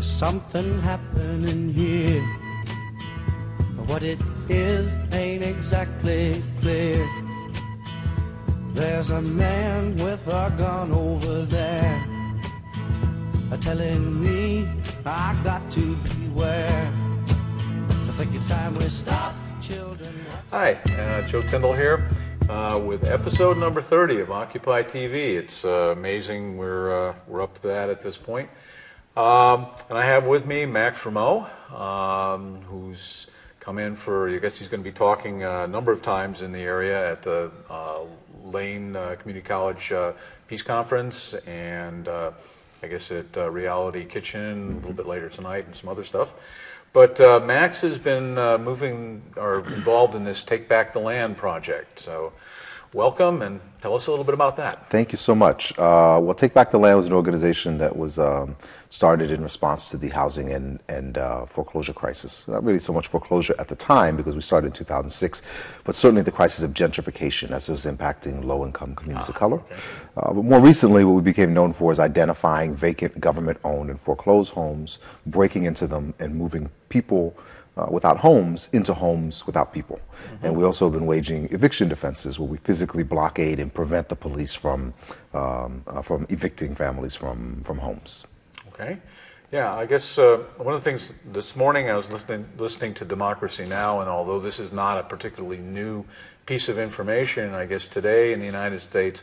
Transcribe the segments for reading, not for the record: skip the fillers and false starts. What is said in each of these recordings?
There's something happening here. What it is ain't exactly clear. There's a man with a gun over there, telling me I got to beware. I think it's time we stop, children. Hi, Joe Tyndall here with episode number 30 of Occupy TV. It's amazing we're up to that at this point. And I have with me Max Rameau, who's come in for, I guess he's going to be talking a number of times in the area at the Lane Community College Peace Conference, and I guess at Reality Kitchen a little bit later tonight, and some other stuff. But Max has been involved in this Take Back the Land project. So welcome, and tell us a little bit about that. Thank you so much. Well, Take Back the Land was an organization that was started in response to the housing and foreclosure crisis. Not really so much foreclosure at the time, because we started in 2006, but certainly the crisis of gentrification as it was impacting low-income communities of color. Okay. But more recently, what we became known for is identifying vacant government-owned and foreclosed homes, breaking into them, and moving people without homes into homes without people. Mm-hmm. And we also have been waging eviction defenses, where we physically blockade and prevent the police from evicting families from homes. Okay. Yeah, I guess one of the things this morning I was listening to Democracy Now!, and although this is not a particularly new piece of information, I guess today in the United States,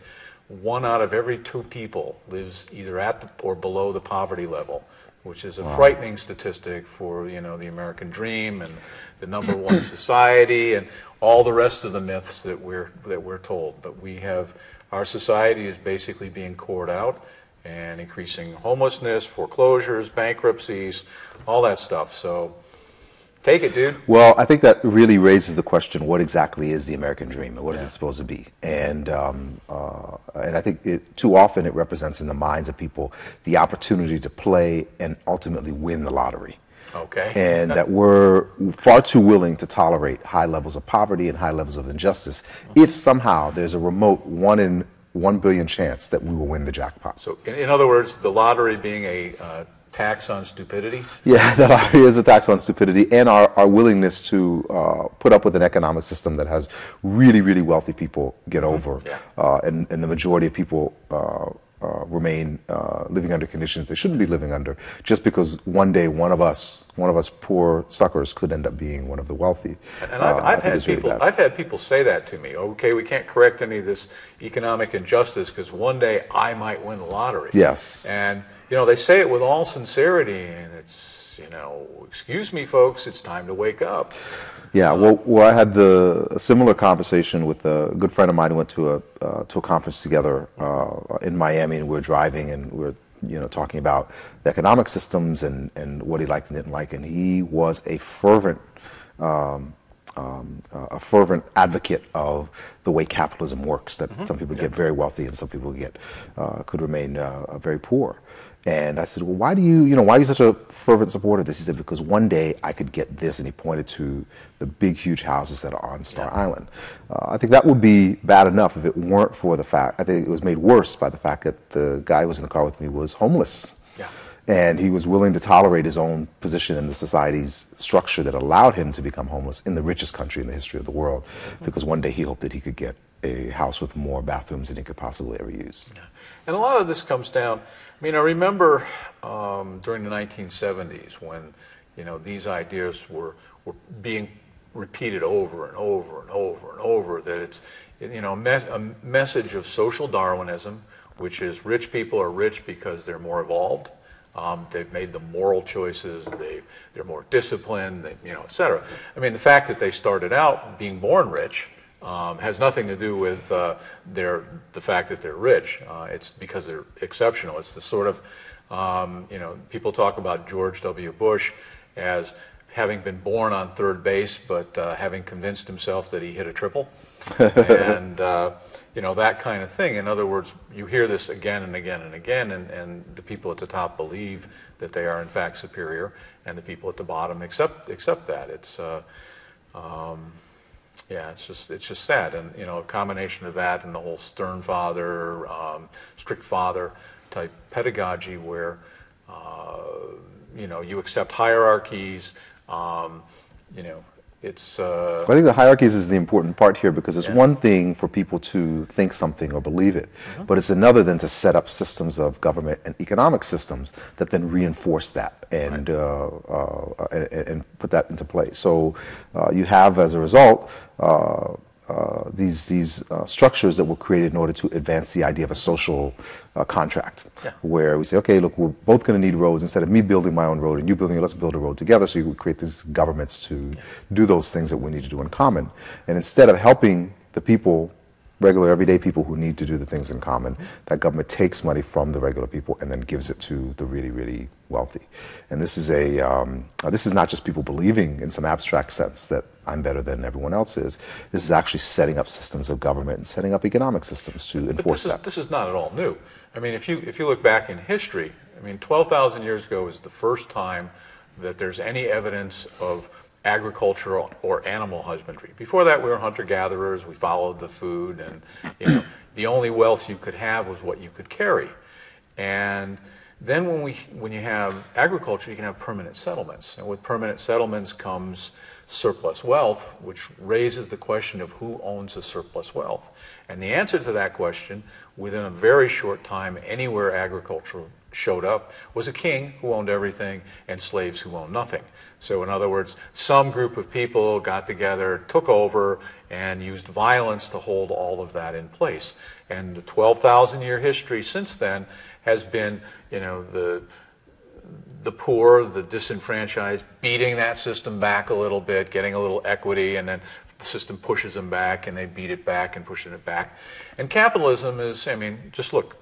1 out of every 2 people lives either at or below the poverty level, which is a frightening statistic for, the American dream and the number one society and all the rest of the myths that we're told. But our society is basically being cored out, and increasing homelessness, foreclosures, bankruptcies, all that stuff. So take it, dude. Well, I think that really raises the question, what exactly is the American dream, and what is it supposed to be? And I think too often it represents in the minds of people the opportunity to play and ultimately win the lottery. Okay. And that we're far too willing to tolerate high levels of poverty and high levels of injustice if somehow there's a remote 1 in 1 billion chance that we will win the jackpot. So, in other words, the lottery being a tax on stupidity? Yeah, the lottery is a tax on stupidity, and our willingness to put up with an economic system that has really, really wealthy people get over, and the majority of people remain living under conditions they shouldn't be living under, just because one day one of us poor suckers could end up being one of the wealthy. And I've had people say that to me. Okay, we can't correct any of this economic injustice because one day I might win the lottery. Yes. And they say it with all sincerity, and it's excuse me, folks, it's time to wake up. Yeah, well, I had a similar conversation with a good friend of mine who went to a conference together in Miami, and we were driving, and we were talking about the economic systems and what he liked and didn't like, and he was a fervent advocate of the way capitalism works. That some people get very wealthy and some people could remain very poor. And I said, well, why are you such a fervent supporter of this? He said, because one day I could get this, and he pointed to the big, huge houses that are on Star Island. I think that would be bad enough if it weren't for the fact, I think it was made worse by the fact that the guy who was in the car with me was homeless. Yeah. And he was willing to tolerate his own position in the society's structure that allowed him to become homeless in the richest country in the history of the world, because one day he hoped that he could get a house with more bathrooms than he could possibly ever use. Yeah. And a lot of this comes down, I remember during the 1970s when, these ideas were being repeated over and over and over and over, that it's, a message of social Darwinism, which is rich people are rich because they're more evolved. They've made the moral choices. They're more disciplined. Et cetera. The fact that they started out being born rich has nothing to do with the fact that they're rich. It's because they're exceptional. It's the sort of people talk about George W. Bush as having been born on third base, but having convinced himself that he hit a triple, and that kind of thing. In other words, you hear this again and again and again, and the people at the top believe that they are in fact superior, and the people at the bottom accept that. It's it's just sad, and a combination of that and the whole stern father, strict father type pedagogy, where you accept hierarchies. It's. I think the hierarchies is the important part here, because it's one thing for people to think something or believe it, but it's another than to set up systems of government and economic systems that then reinforce that and put that into place. So you have, as a result, these structures that were created in order to advance the idea of a social contract, where we say, okay, look, we're both going to need roads. Instead of me building my own road and you building it, let's build a road together. So you would create these governments to do those things that we need to do in common. And instead of helping the people, regular everyday people who need to do the things in common, that government takes money from the regular people and then gives it to the really, really wealthy. And this is this is not just people believing in some abstract sense that I'm better than everyone else is. This is actually setting up systems of government and setting up economic systems to enforce that. This is not at all new. I mean, if you look back in history, I mean, 12,000 years ago is the first time that there's any evidence of agricultural or animal husbandry. Before that, we were hunter-gatherers. We followed the food, and the only wealth you could have was what you could carry. And then when you have agriculture, you can have permanent settlements, and with permanent settlements comes surplus wealth, which raises the question of who owns the surplus wealth. And the answer to that question, within a very short time, anywhere agriculture showed up, was a king who owned everything and slaves who owned nothing. So in other words, some group of people got together, took over, and used violence to hold all of that in place. And the 12,000-year history since then has been, the poor, the disenfranchised, beating that system back a little bit, getting a little equity, and then the system pushes them back, and they beat it back and pushing it back. And capitalism is, I mean, just look,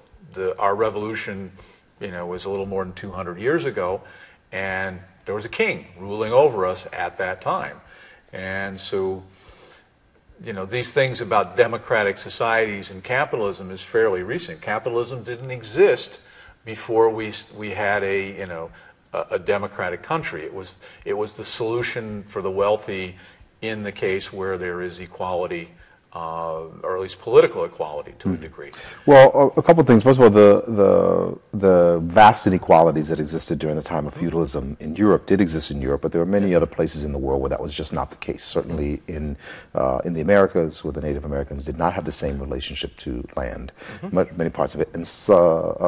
our revolution, was a little more than 200 years ago, and there was a king ruling over us at that time. And so, these things about democratic societies and capitalism is fairly recent. Capitalism didn't exist before we had a democratic country. It was the solution for the wealthy in the case where there is equality, or at least political equality to a degree. Well, a couple of things. First of all, the vast inequalities that existed during the time of feudalism in Europe did exist in Europe, but there are many other places in the world where that was just not the case. Certainly in the Americas, where the Native Americans did not have the same relationship to land. Many parts of it, and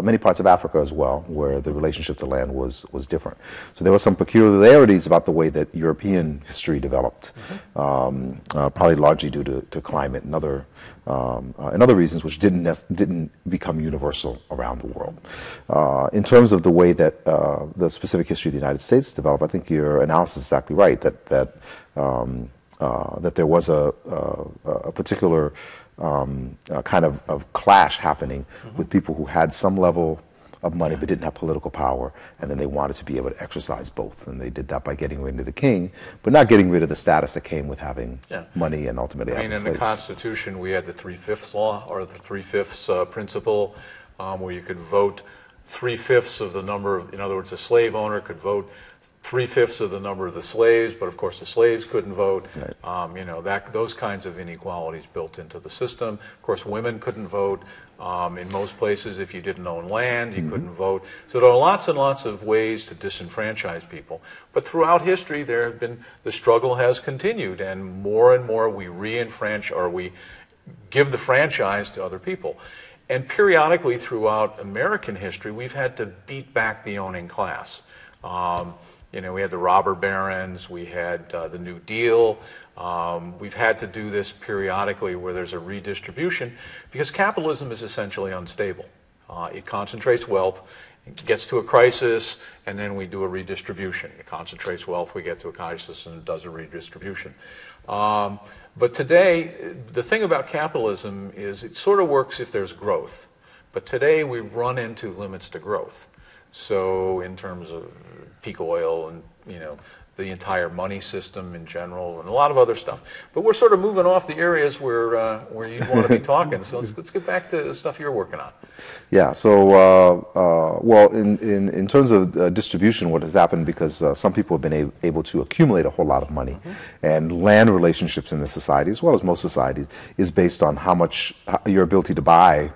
many parts of Africa as well, where the relationship to land was different. So there were some peculiarities about the way that European history developed, probably largely due to climate and other reasons, which didn't become universal around the world. In terms of the way that the specific history of the United States developed, I think your analysis is exactly right. That there was a particular kind of clash happening with people who had some level of money but didn't have political power, and then they wanted to be able to exercise both, and they did that by getting rid of the king, but not getting rid of the status that came with having money and ultimately having slaves. In the Constitution, we had the 3/5 law, or the 3/5 principle, where you could vote 3/5 of the number of, in other words, a slave owner could vote 3/5 of the number of the slaves, but of course the slaves couldn't vote. Right. Those kinds of inequalities built into the system. Of course, women couldn't vote. In most places, if you didn't own land, you couldn't vote. So there are lots and lots of ways to disenfranchise people. But throughout history, the struggle has continued, and more we we give the franchise to other people. And periodically throughout American history, we've had to beat back the owning class. We had the robber barons, we had the New Deal. We've had to do this periodically where there's a redistribution, because capitalism is essentially unstable. It concentrates wealth, it gets to a crisis, and then we do a redistribution. It concentrates wealth, we get to a crisis, and it does a redistribution. But today, the thing about capitalism is it sort of works if there's growth. But today, we've run into limits to growth. So in terms of peak oil and the entire money system in general, and a lot of other stuff. But we're sort of moving off the areas where you want to be talking. So let's get back to the stuff you're working on. Yeah. So, well, in terms of distribution, what has happened, because some people have been able to accumulate a whole lot of money, and land relationships in this society, as well as most societies, is based on how much your ability to buy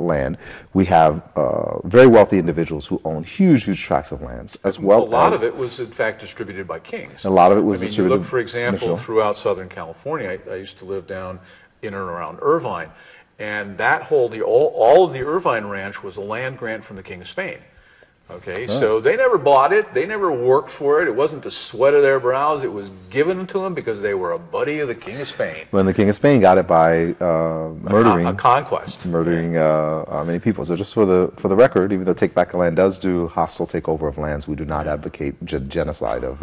land. We have very wealthy individuals who own huge tracts of lands, as well as... A lot of it was, in fact, distributed by kings. A lot of it was distributed... You look, for example, throughout Southern California. I used to live down in and around Irvine, and that all of the Irvine Ranch was a land grant from the King of Spain. Okay, so they never bought it, they never worked for it, it wasn't the sweat of their brows, it was given to them because they were a buddy of the King of Spain. When the King of Spain got it by murdering... A conquest. Murdering many people. So just for the record, even though Take Back the Land does do hostile takeover of lands, we do not advocate genocide of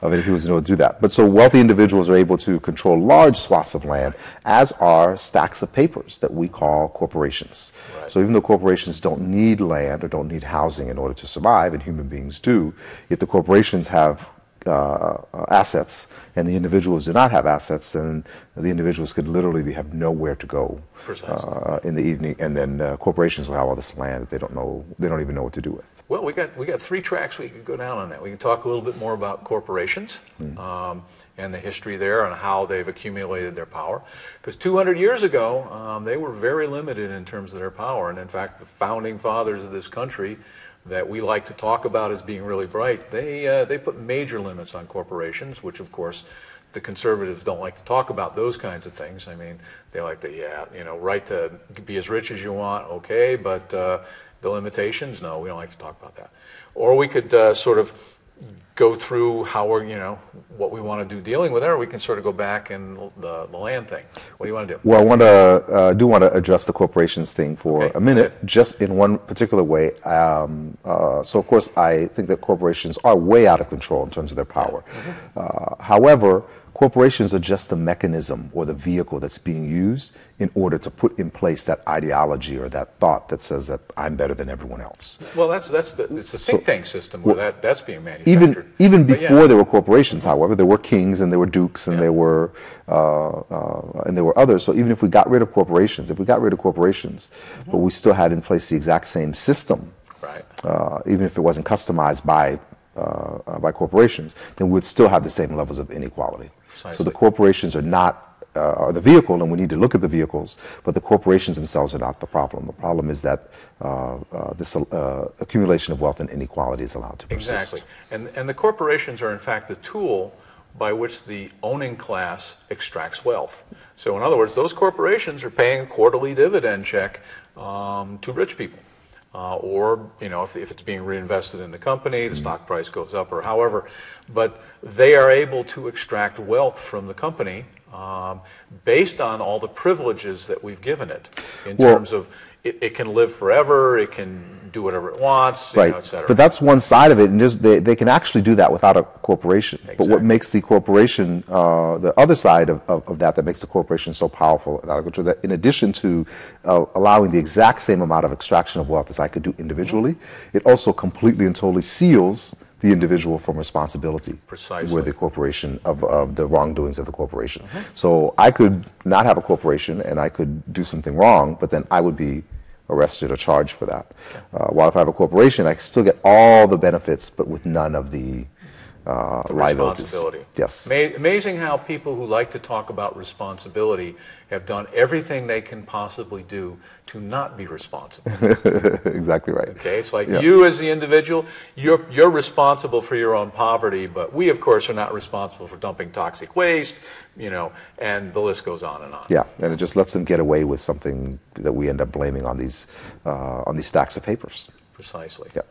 any people who do that. But so wealthy individuals are able to control large swaths of land, as are stacks of papers that we call corporations. Right. So even though corporations don't need land or don't need housing in order to survive, and human beings do, if the corporations have assets and the individuals do not have assets, then the individuals could literally have nowhere to go in the evening, and then corporations will have all this land that they don't even know what to do with. Well, we got 3 tracks we could go down on that. We can talk a little bit more about corporations and the history there and how they've accumulated their power. Because 200 years ago, they were very limited in terms of their power. And in fact, the founding fathers of this country that we like to talk about as being really bright, they put major limits on corporations, which of course the conservatives don't like to talk about those kinds of things. I mean, they like to, right to be as rich as you want, okay, but the limitations, no, we don't like to talk about that. Or we could sort of go through how we're, what we want to do dealing with it, or we can sort of go back and the land thing. What do you want to do? Well, I want to address the corporations thing for a minute, just in one particular way. So, of course, I think that corporations are way out of control in terms of their power. However, corporations are just the mechanism or the vehicle that's being used in order to put in place that ideology or that thought that says that I'm better than everyone else. Well, it's a think tank system where that's being manufactured. Even before there were corporations, however, there were kings and there were dukes and there were others. So even if we got rid of corporations, but we still had in place the exact same system, even if it wasn't customized by corporations, then we'd still have the same levels of inequality. Precisely. So the corporations are not the vehicle, and we need to look at the vehicles, but the corporations themselves are not the problem. The problem is that this accumulation of wealth and inequality is allowed to persist. Exactly. And the corporations are in fact the tool by which the owning class extracts wealth. So in other words, those corporations are paying a quarterly dividend check to rich people. Or, if it's being reinvested in the company, the stock price goes up or however. But they are able to extract wealth from the company based on all the privileges that we've given it in terms of it can live forever, it can do whatever it wants, et cetera. But that's one side of it, and they can actually do that without a corporation. Exactly. But what makes the corporation, the other side of that makes the corporation so powerful and out of control, that in addition to allowing the exact same amount of extraction of wealth as I could do individually, it also completely and totally seals the individual from responsibility. Precisely. With the corporation of the wrongdoings of the corporation. So I could not have a corporation and I could do something wrong, but then I would be arrested or charged for that. While if I have a corporation, I still get all the benefits, but with none of the liabilities. Responsibility. Yes. Amazing how people who like to talk about responsibility have done everything they can possibly do to not be responsible. Exactly right. Okay, it's like you as the individual, you're responsible for your own poverty, but we, of course, are not responsible for dumping toxic waste, and the list goes on and on. Yeah, and it just lets them get away with something that we end up blaming on these stacks of papers. Precisely. Yeah.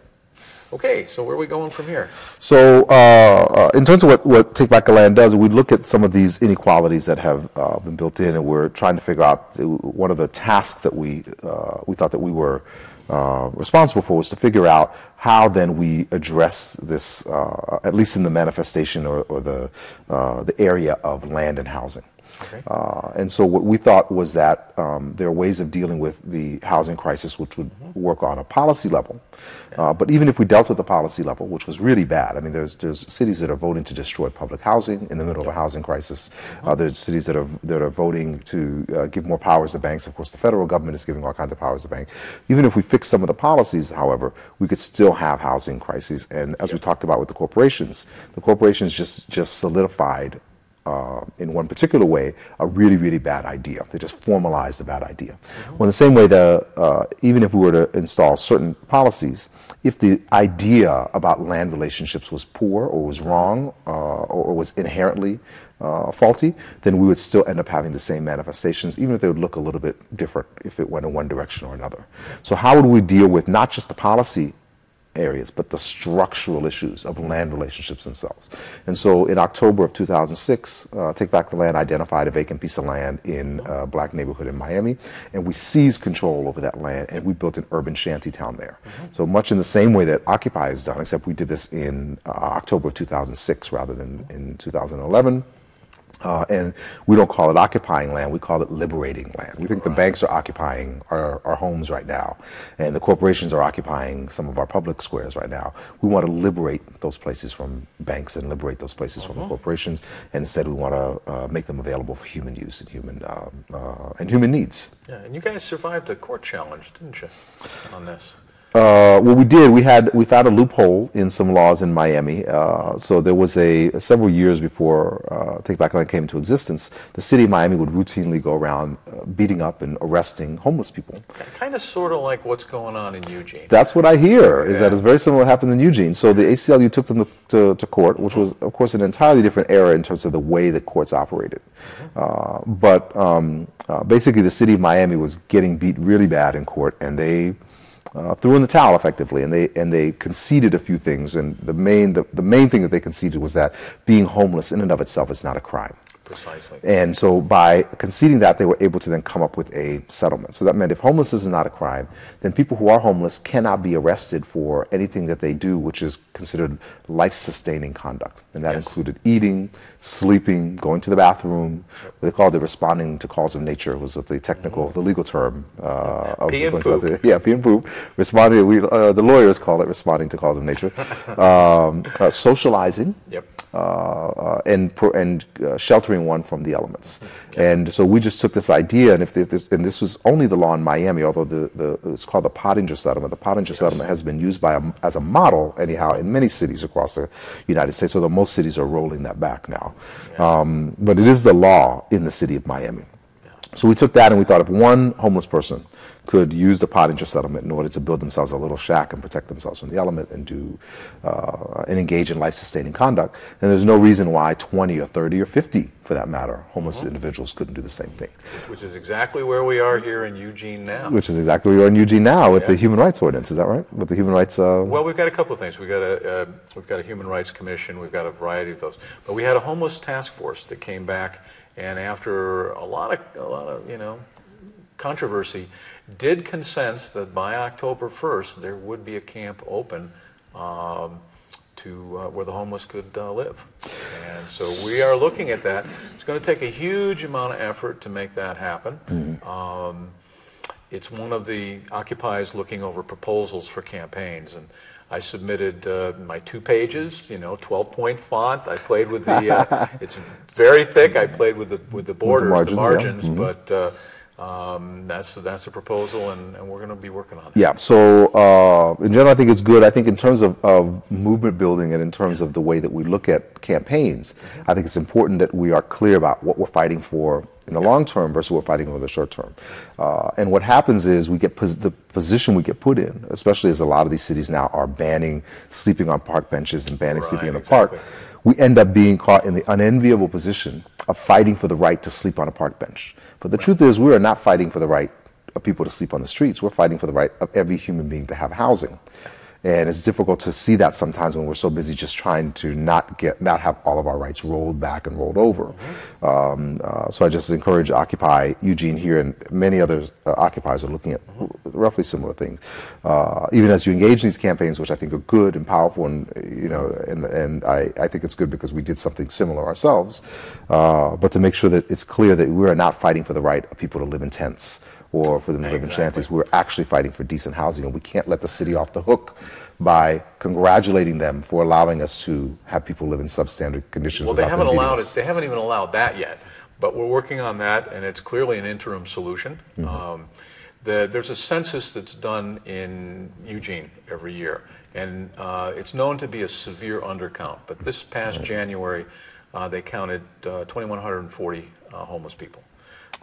Okay, so where are we going from here? So in terms of what Take Back the Land does, we look at some of these inequalities that have been built in, and we're trying to figure out one of the tasks that we thought that we were responsible for was to figure out how then we address this, at least in the manifestation or the area of land and housing. Okay. And so what we thought was that there are ways of dealing with the housing crisis which would work on a policy level. But even if we dealt with the policy level, which was really bad, I mean, there's cities that are voting to destroy public housing in the middle of a housing crisis. There's cities that are voting to give more powers to banks. Of course, the federal government is giving all kinds of powers to banks. Even if we fix some of the policies, however, we could still have housing crises. And as we talked about with the corporations just solidified in one particular way, a really, really bad idea. They just formalized a bad idea. Well, in the same way, even if we were to install certain policies, if the idea about land relationships was poor or was wrong or was inherently faulty, then we would still end up having the same manifestations, even if they would look a little bit different if it went in one direction or another. So how would we deal with not just the policy areas, but the structural issues of land relationships themselves? And so in October of 2006, Take Back the Land identified a vacant piece of land in a black neighborhood in Miami, and we seized control over that land, and we built an urban shanty town there. So much in the same way that Occupy has done, except we did this in October of 2006 rather than in 2011. And we don't call it occupying land, we call it liberating land. We think the banks are occupying our homes right now, and the corporations are occupying some of our public squares right now. We want to liberate those places from banks and liberate those places from the corporations, and instead we want to make them available for human use and human needs. Yeah, and you guys survived a court challenge, didn't you, on this? Well, we did. We found a loophole in some laws in Miami. So there was several years before Take Back Land came into existence, the city of Miami would routinely go around beating up and arresting homeless people. Kind of sort of like what's going on in Eugene. That's what I hear, is that it's very similar to what happens in Eugene. So the ACLU took them to court, which was, of course, an entirely different era in terms of the way the courts operated. But basically the city of Miami was getting beat really bad in court, and they threw in the towel effectively, and they conceded a few things, and the main thing that they conceded was that being homeless in and of itself is not a crime. Precisely. And so by conceding that, they were able to then come up with a settlement. So that meant if homelessness is not a crime, then people who are homeless cannot be arrested for anything that they do, which is considered life-sustaining conduct. And that included eating, sleeping, going to the bathroom. What they called it responding to calls of nature was what the legal term. Pee and poop. Pee and poop. Responding, the lawyers call it responding to calls of nature. Socializing. Yep. And sheltering one from the elements. And so we just took this idea, and this was only the law in Miami, although it's called the Pottinger Settlement. The Pottinger Settlement has been used as a model, anyhow, in many cities across the United States, although most cities are rolling that back now. But it is the law in the city of Miami. So we took that and we thought if one homeless person could use the Pottinger Settlement in order to build themselves a little shack and protect themselves from the element and and engage in life-sustaining conduct, then there's no reason why 20 or 30 or 50, for that matter, homeless individuals couldn't do the same thing. Which is exactly where we are here in Eugene now. Which is exactly where we are in Eugene now with the Human Rights Ordinance, is that right? With the Human Rights... Well, we've got a couple of things. We've got a Human Rights Commission, we've got a variety of those. But we had a homeless task force that came back, and after a lot of controversy, did consent that by October 1st there would be a camp open where the homeless could live. And so we are looking at that. It's going to take a huge amount of effort to make that happen. It's one of the Occupy's looking over proposals for campaigns, and I submitted my 2 pages, 12-point font. I played with the, it's very thick. I played with the borders, the margins, but that's a proposal, and we're going to be working on it. Yeah. So in general, I think it's good. I think in terms of movement building and in terms of the way that we look at campaigns, I think it's important that we are clear about what we're fighting for in the long term versus what we're fighting over the short term. And what happens is we get the position we get put in, especially as a lot of these cities now are banning sleeping on park benches and banning sleeping in the park. We end up being caught in the unenviable position of fighting for the right to sleep on a park bench. But the truth is, we are not fighting for the right of people to sleep on the streets. We're fighting for the right of every human being to have housing. And it's difficult to see that sometimes when we're so busy just trying to not have all of our rights rolled back and rolled over. So I just encourage Occupy Eugene here, and many other occupiers are looking at roughly similar things. Even as you engage in these campaigns, which I think are good and powerful, and and I think it's good because we did something similar ourselves. But to make sure that it's clear that we are not fighting for the right of people to live in tents or for them to live in shanties. We're actually fighting for decent housing, and we can't let the city off the hook by congratulating them for allowing us to have people live in substandard conditions. Well, they haven't allowed it. They haven't even allowed that yet, but we're working on that, and it's clearly an interim solution. There's a census that's done in Eugene every year, and it's known to be a severe undercount. But this past January, they counted 2,140 homeless people.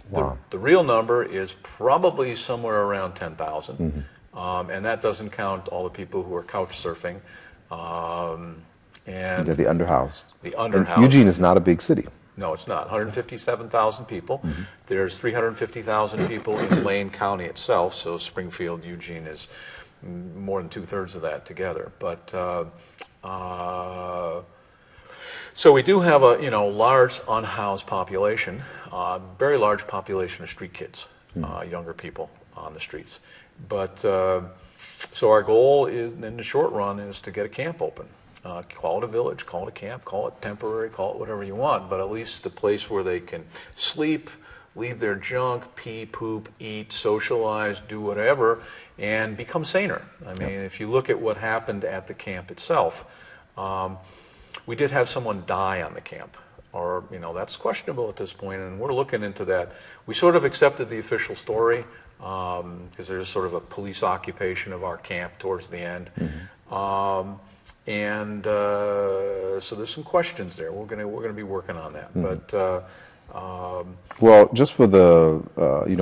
Wow. The real number is probably somewhere around 10,000, and that doesn't count all the people who are couch surfing. And the underhoused. The underhoused. And Eugene is not a big city. No, it's not. 157,000 people. There's 350,000 people in Lane County itself, so Springfield, Eugene is more than 2/3 of that together. But so we do have a large unhoused population, very large population of street kids, younger people on the streets. But so our goal is, in the short run, is to get a camp open. Call it a village, call it a camp, call it temporary, call it whatever you want, but at least a place where they can sleep, leave their junk, pee, poop, eat, socialize, do whatever, and become saner. I mean, if you look at what happened at the camp itself, we did have someone die on the camp, or that's questionable at this point, and we're looking into that. We sort of accepted the official story because there's sort of a police occupation of our camp towards the end, and so there's some questions there. We're gonna be working on that, but. Well, just for the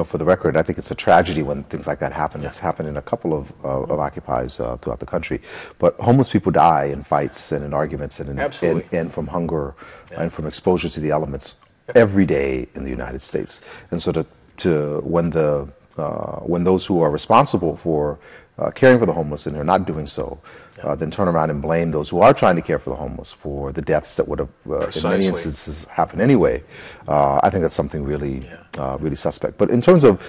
for the record, I think it's a tragedy when things like that happen. It's happened in a couple of occupies throughout the country. But homeless people die in fights and in arguments and from hunger and from exposure to the elements every day in the United States. And so when those who are responsible for caring for the homeless and are not doing so, then turn around and blame those who are trying to care for the homeless for the deaths that would have, in many instances, happened anyway. I think that's something really, really suspect. But in terms of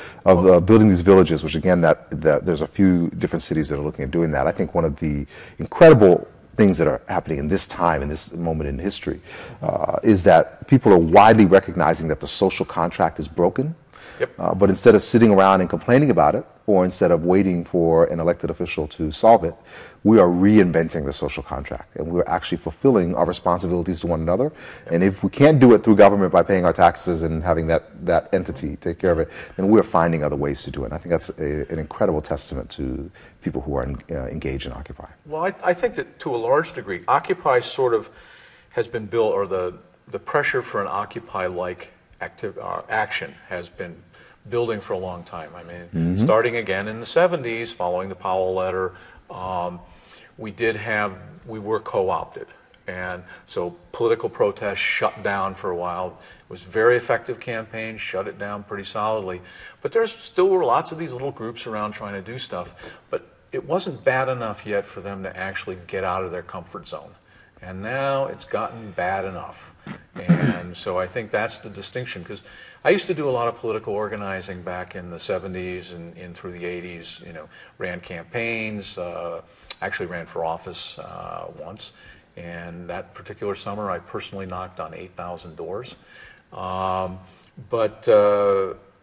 building these villages, which again, that there's a few different cities that are looking at doing that. I think one of the incredible things that are happening in this time, in this moment in history, is that people are widely recognizing that the social contract is broken. But instead of sitting around and complaining about it, or instead of waiting for an elected official to solve it, we are reinventing the social contract, and we're actually fulfilling our responsibilities to one another. And if we can't do it through government by paying our taxes and having that entity take care of it, then we're finding other ways to do it. And I think that's an incredible testament to people who are engaged in Occupy. Well, I think that to a large degree, Occupy sort of has been built, or the pressure for an Occupy-like action has been building for a long time. I mean, starting again in the 70s, following the Powell letter, we were co-opted. And so political protests shut down for a while. It was a very effective campaign, shut it down pretty solidly. But there still were lots of these little groups around trying to do stuff. But it wasn't bad enough yet for them to actually get out of their comfort zone. And now it's gotten bad enough. And so I think that's the distinction, because I used to do a lot of political organizing back in the 70s and in through the 80s, ran campaigns, actually ran for office once. And that particular summer, I personally knocked on 8,000 doors. But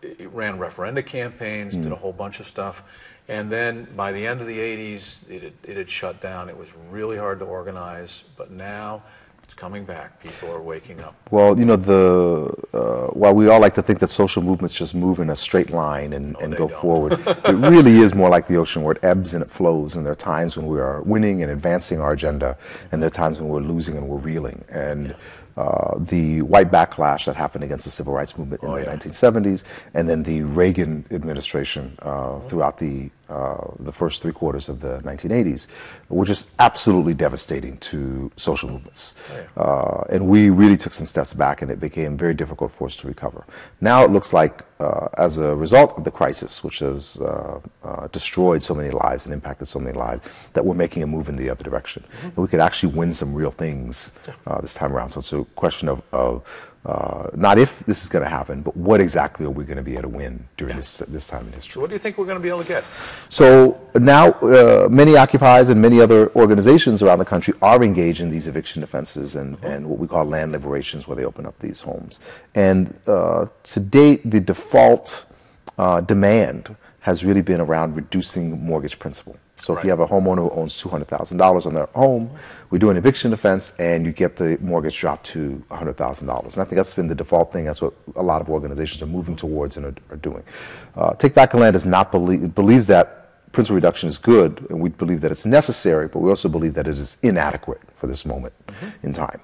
it ran referenda campaigns, did a whole bunch of stuff. And then by the end of the 80s, it had shut down. It was really hard to organize, but now it's coming back. People are waking up. Well, while we all like to think that social movements just move in a straight line and go forward, it really is more like the ocean, where it ebbs and it flows. And there are times when we are winning and advancing our agenda, and there are times when we're losing and we're reeling. And the white backlash that happened against the civil rights movement in the 1970s, and then the Reagan administration throughout the the first 3 quarters of the 1980s were just absolutely devastating to social movements. And we really took some steps back, and it became very difficult for us to recover. Now it looks like, as a result of the crisis, which has destroyed so many lives and impacted so many lives, that we're making a move in the other direction. And we could actually win some real things this time around. So it's a question of not if this is going to happen, but what exactly are we going to be able to win during this time in history. So what do you think we're going to be able to get? So now many occupiers and many other organizations around the country are engaged in these eviction defenses and what we call land liberations, where they open up these homes. And to date, the default demand has really been around reducing mortgage principal. So if you have a homeowner who owns $200,000 on their home, we do an eviction defense and you get the mortgage dropped to $100,000. And I think that's been the default thing. That's what a lot of organizations are moving towards and are doing. Take Back the Land does not believes that principal reduction is good, and we believe that it's necessary, but we also believe that it is inadequate for this moment in time.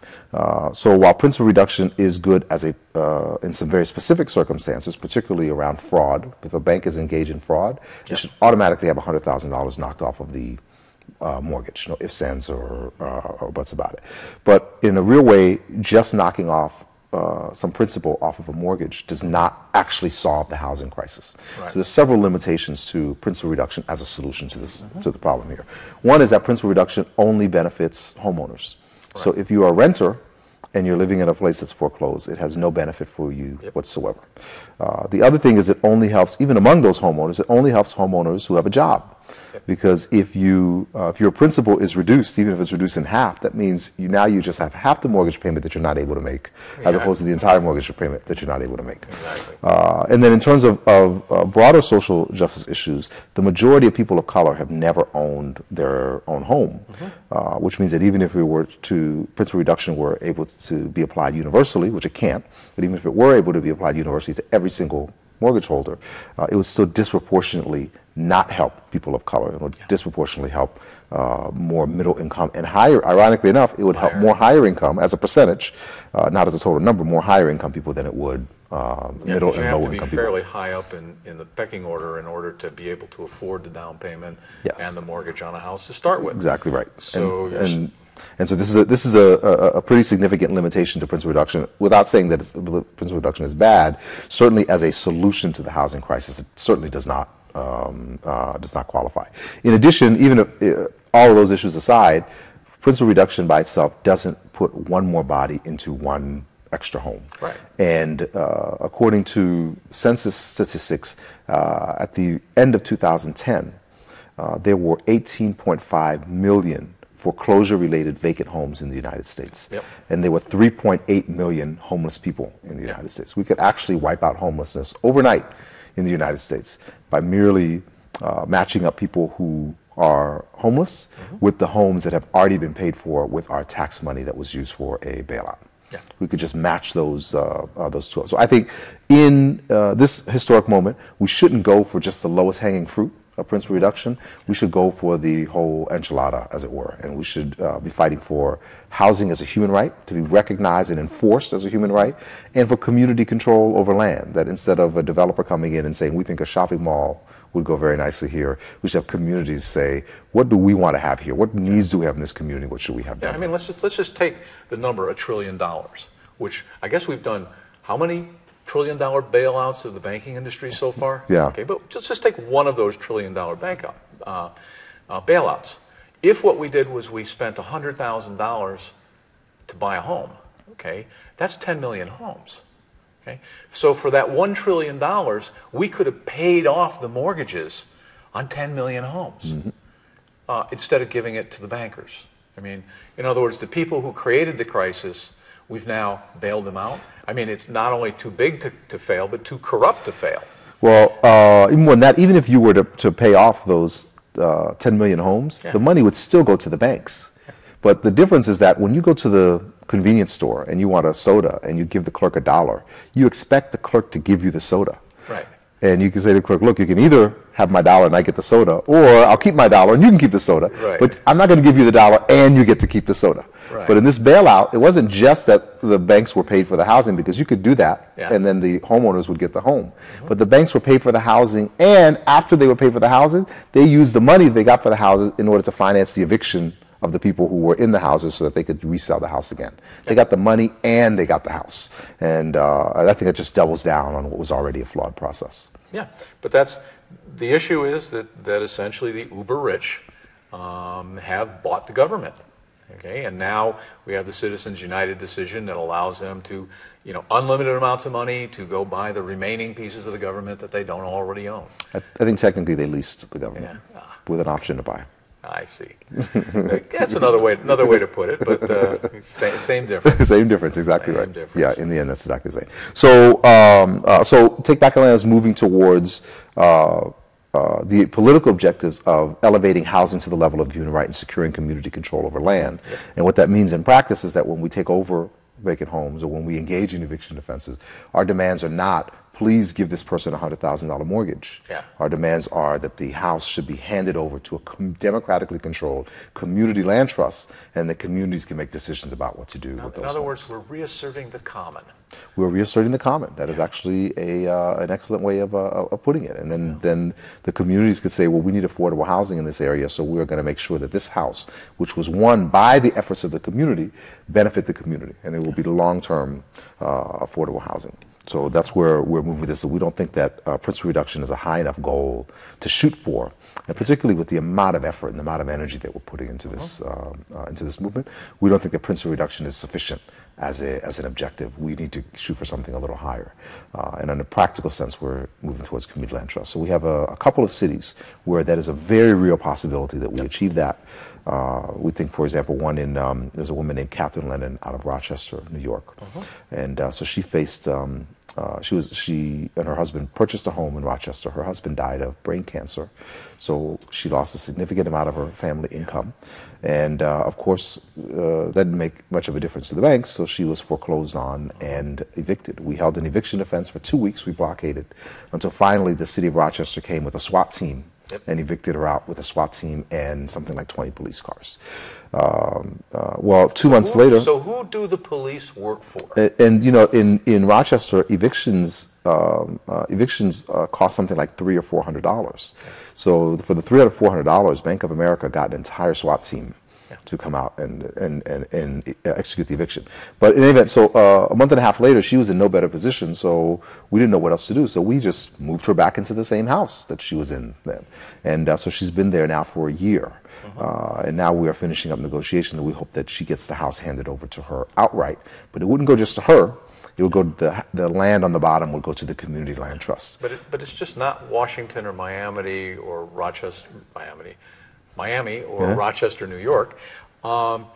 So while principal reduction is good as in some very specific circumstances, particularly around fraud, if a bank is engaged in fraud, it should automatically have $100,000 knocked off of the mortgage, no ifs, ands, or buts about it. But in a real way, just knocking off some principal off of a mortgage does not actually solve the housing crisis. So there's several limitations to principal reduction as a solution to this to the problem here. One is that principal reduction only benefits homeowners. So if you are a renter and you're living in a place that's foreclosed, it has no benefit for you whatsoever. The other thing is it only helps, even among those homeowners, it only helps homeowners who have a job. Because if your principal is reduced, even if it's reduced in half, that means you just have half the mortgage payment that you're not able to make, as opposed to the entire mortgage payment that you're not able to make. And then in terms of broader social justice issues, the majority of people of color have never owned their own home, which means that even if principal reduction were able to be applied universally, which it can't, but even if it were able to be applied universally to every single mortgage holder, it would still disproportionately not help people of color. It would disproportionately help more middle income and higher. Ironically enough, it would help more higher income as a percentage, not as a total number, more higher income people than it would middle and low income people. You have to be fairly high up in the pecking order in order to be able to afford the down payment and the mortgage on a house to start with. Exactly right. So and so this is a pretty significant limitation to principal reduction. Without saying that principal reduction is bad, certainly as a solution to the housing crisis, it certainly does not qualify. In addition, even if, all of those issues aside, principal reduction by itself doesn't put one more body into one extra home. And according to census statistics, at the end of 2010, there were 18.5 million foreclosure-related vacant homes in the United States. And there were 3.8 million homeless people in the United States. We could actually wipe out homelessness overnight in the United States by merely matching up people who are homeless with the homes that have already been paid for with our tax money that was used for a bailout. We could just match those two up. So I think in this historic moment, we shouldn't go for just the lowest hanging fruit of principal reduction. We should go for the whole enchilada, as it were, and we should be fighting for housing as a human right, to be recognized and enforced as a human right, and for community control over land, that instead of a developer coming in and saying, we think a shopping mall would go very nicely here, we should have communities say, what do we want to have here? What needs do we have in this community? What should we have done? I mean, let's just take the number $1 trillion, which I guess we've done how many $1 trillion bailouts of the banking industry so far? Okay, but just take one of those $1 trillion bailouts. If what we did was we spent $100,000 to buy a home, okay, that's 10 million homes. Okay, so for that $1 trillion, we could have paid off the mortgages on 10 million homes instead of giving it to the bankers. I mean, in other words, the people who created the crisis, we've now bailed them out. I mean, it's not only too big to fail, but too corrupt to fail. Well, even more than that, even if you were to pay off those 10 million homes, the money would still go to the banks. But the difference is that when you go to the convenience store and you want a soda and you give the clerk $1, you expect the clerk to give you the soda. And you can say to the clerk, look, you can either have my dollar and I get the soda, or I'll keep my dollar and you can keep the soda. Right. But I'm not going to give you the dollar and you get to keep the soda. Right. But in this bailout, it wasn't just that the banks were paid for the housing, because you could do that, Yeah. and then the homeowners would get the home. But the banks were paid for the housing, and after they were paid for the housing, they used the money they got for the houses in order to finance the eviction of the people who were in the houses so that they could resell the house again. They got the money and they got the house. And I think it just doubles down on what was already a flawed process. Yeah, but the issue is that essentially the uber rich have bought the government. Okay, and now we have the Citizens United decision that allows them to, unlimited amounts of money to go buy the remaining pieces of the government that they don't already own. I think technically they leased the government with an option to buy. I see. That's another way to put it, but same difference. Same difference, exactly Same right. difference. Yeah, in the end, that's exactly the same. So Take Back Atlanta is moving towards the political objectives of elevating housing to the level of human right and securing community control over land. Yep. And what that means in practice is that when we take over vacant homes or when we engage in eviction offenses, our demands are not, please give this person a $100,000 mortgage. Yeah. Our demands are that the house should be handed over to a democratically controlled community land trust, and the communities can make decisions about what to do with those In other homes. words, we're reasserting the common. We're reasserting the common. That is actually an excellent way of putting it. And then the communities could say, well, we need affordable housing in this area, so we're going to make sure that this house, which was won by the efforts of the community, benefit the community, and it will be long-term affordable housing. So that's where we're moving with this. So we don't think that principal reduction is a high enough goal to shoot for, and particularly with the amount of effort and the amount of energy that we're putting into this movement, we don't think that principal reduction is sufficient as an objective. We need to shoot for something a little higher. And in a practical sense, we're moving towards community land trust. So we have a couple of cities where that is a very real possibility that we achieve that. We think, for example, one in there's a woman named Catherine Lennon out of Rochester, New York, and so she faced she and her husband purchased a home in Rochester. Her husband died of brain cancer, so she lost a significant amount of her family income, and of course that didn't make much of a difference to the banks. So she was foreclosed on and evicted. We held an eviction defense for 2 weeks. We blockaded until finally the city of Rochester came with a SWAT team. Yep. And evicted her out with a SWAT team and something like 20 police cars. Well, 2 months later. So who do the police work for? And in Rochester, evictions cost something like $300 or $400. Okay. So for the $300 or $400, Bank of America got an entire SWAT team to come out and execute the eviction. But in any event, so a month and a half later, she was in no better position, so we didn't know what else to do. So we just moved her back into the same house that she was in then. And so she's been there now for a year. And now we are finishing up negotiations, and we hope that she gets the house handed over to her outright. But it wouldn't go just to her. It would go to the land on the bottom would go to the community land trust. But it's just not Washington or Miami or Rochester, Miami or Rochester, New York.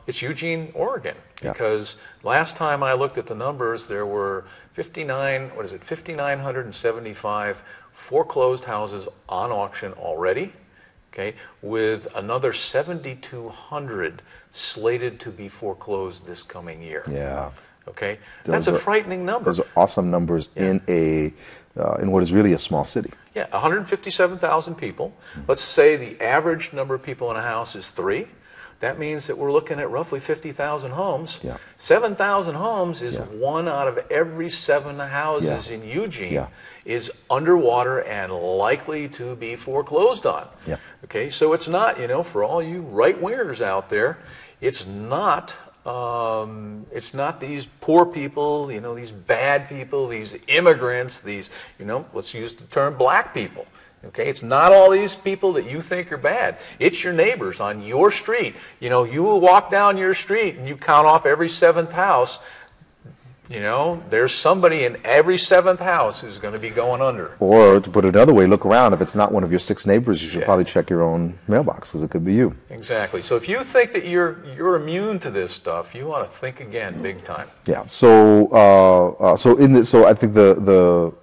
It's Eugene, Oregon, because last time I looked at the numbers, there were 5,975 foreclosed houses on auction already, okay, with another 7,200 slated to be foreclosed this coming year. Yeah. Okay, that's a frightening number. Those are awesome numbers in what is really a small city. Yeah, 157,000 people. Let's say the average number of people in a house is 3. That means that we're looking at roughly 50,000 homes. Yeah. 7,000 homes is 1 out of every 7 houses in Eugene is underwater and likely to be foreclosed on. Yeah. Okay, so it's not, for all you right-wingers out there, it's not these poor people, these bad people, these immigrants, these, let's use the term black people. Okay, it's not all these people that you think are bad. It's your neighbors on your street. You will walk down your street and you count off every 7th house. There's somebody in every 7th house who's going to be going under. Or to put it another way, look around. If it's not one of your 6 neighbors, you should probably check your own mailbox, because it could be you. Exactly. So if you think that you're immune to this stuff, you ought to think again, big time. Yeah. So I think the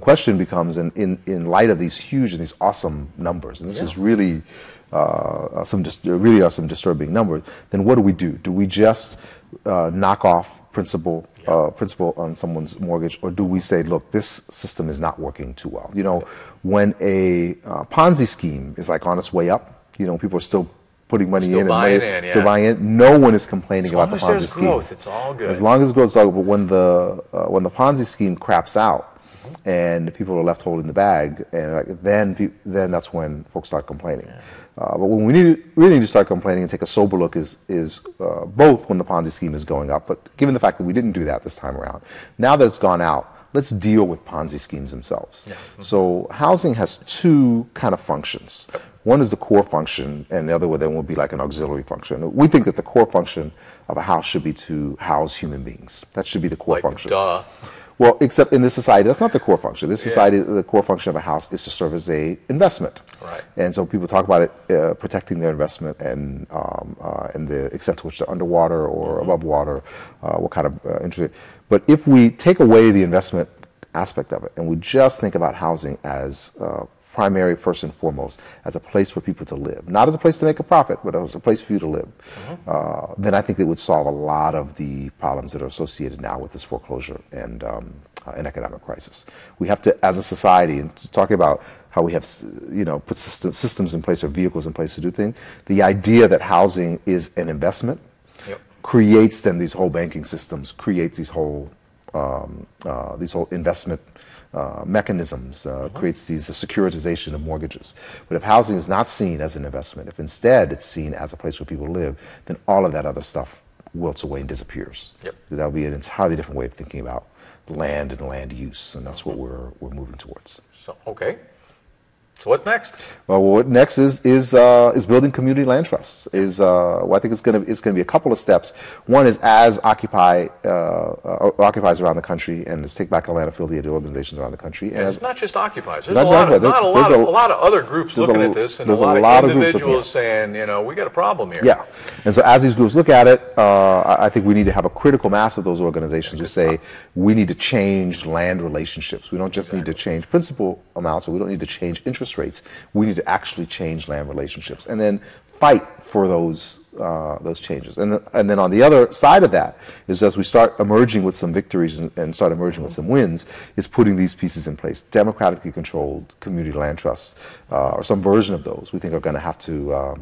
question becomes, in light of these huge and these awesome numbers, and this is really some disturbing numbers. Then what do? Do we just knock off principal principal on someone's mortgage, or do we say, look, this system is not working too well? You know, when a Ponzi scheme is like on its way up, you know, people are still putting money Still in buying and in, still buying in. No one is complaining about the As long as Ponzi there's scheme. growth, it's all good. As long as it goes, but when the Ponzi scheme craps out and people are left holding the bag, and then that's when folks start complaining. But when we really need to start complaining and take a sober look is both when the Ponzi scheme is going up, but given the fact that we didn't do that this time around, now that it's gone out, let's deal with Ponzi schemes themselves. Yeah. So housing has two kind of functions. One is the core function, and the other one then will be like an auxiliary function. We think that the core function of a house should be to house human beings. That should be the core function. Duh. Well, except in this society, that's not the core function. This society, the core function of a house is to serve as a investment. Right. And so people talk about it protecting their investment and the extent to which they're underwater or above water, what kind of interest. But if we take away the investment aspect of it and we just think about housing as primary, first and foremost, as a place for people to live, not as a place to make a profit, but as a place for you to live, then I think it would solve a lot of the problems that are associated now with this foreclosure and an economic crisis. We have to, as a society, and talking about how we have, put systems in place or vehicles in place to do things, the idea that housing is an investment creates then these whole banking systems, create these whole investment mechanisms, creates these securitization of mortgages. But if housing is not seen as an investment, if instead it's seen as a place where people live, then all of that other stuff wilts away and disappears. That would be an entirely different way of thinking about land and land use, and that's what we're moving towards. So, okay. So what's next? Well, what next is building community land trusts. I think it's going to be a couple of steps. One is as occupies around the country, and as Take Back Our Land affiliated organizations around the country. And it's not just occupies. There's a lot of other groups looking at this, and a lot of individuals saying, we got a problem here. Yeah, and so as these groups look at it, I think we need to have a critical mass of those organizations who say we need to change land relationships. We don't just need to change principal amounts, or we don't need to change interest rates. We need to actually change land relationships, and then fight for those changes. And then on the other side of that is, as we start emerging with some victories and start emerging with some wins, is putting these pieces in place. Democratically controlled community land trusts, or some version of those, we think are going to have to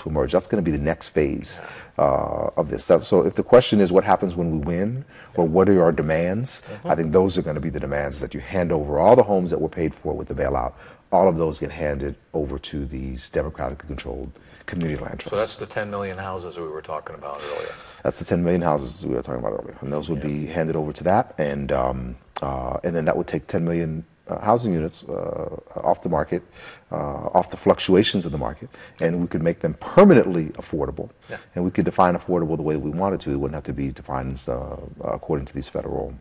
emerge. That's going to be the next phase of this. So if the question is what happens when we win, or what are our demands, I think those are going to be the demands, that you hand over all the homes that were paid for with the bailout. All of those get handed over to these democratically controlled community land trusts. So that's the 10 million houses we were talking about earlier. That's the 10 million houses we were talking about earlier, and those would be handed over to that, and then that would take 10 million housing units off the market, off the fluctuations of the market, and we could make them permanently affordable, and we could define affordable the way we wanted to. It wouldn't have to be defined according to these federal